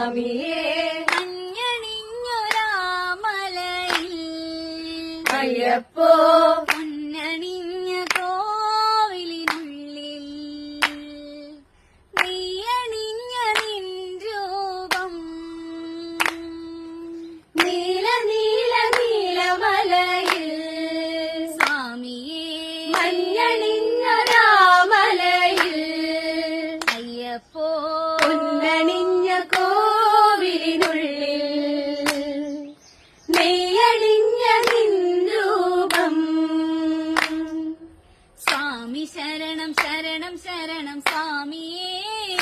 സ്വാമിയേ മഞ്ഞണിഞ്ഞൊരാമലയിൽ അയ്യപ്പോ പൊന്നണിഞ്ഞ കോവിലിനുള്ളിൽ നെയ്യണിഞ്ഞ നിൻ രൂപം നീല നീല നീലമലയിൽ സ്വാമിയേ മഞ്ഞണിഞ്ഞൊരാമലയിൽ അയ്യപ്പോ പൊന്നണിഞ്ഞ കോവിലിനുള്ളിൽ നെയ്യണിഞ്ഞ നിൻ രൂപം സ്വാമി ശരണം ശരണം ശരണം സ്വാമിയേ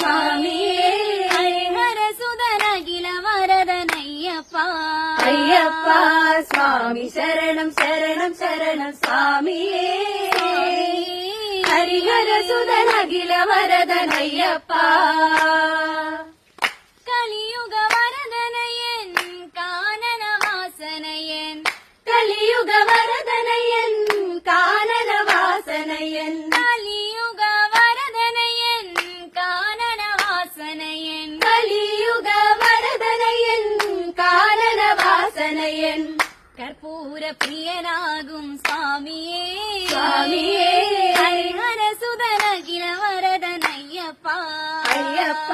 സ്വാമിയേ ഹരിഹരസുതനഖില വരദനയ്യപ്പ അയ്യപ്പ സ്വാമി ശരണം ശരണം ശരണം സ്വാമിയേ ഹരിഹരസുതനഖില വരദനയ്യപ്പ കലിയുഗ വരദനയൻ കാനനവാസനയൻ കലിയുഗ വരദനയൻ കാനനവാസനയൻ കലിയുഗ വരദനയൻ കാനനവാസനയൻ കലിയുഗ വരദനയൻ കാനനവാസനയൻ കർപ്പൂര പ്രിയനാകും സ്വാമിയേ സ്വാമിയേ ഹരിഹരസുതനഖില വരദനയ്യപ്പ അയ്യപ്പ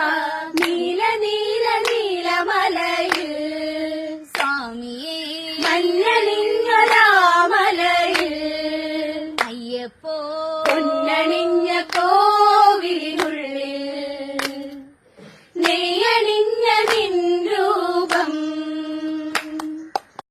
നീല നീല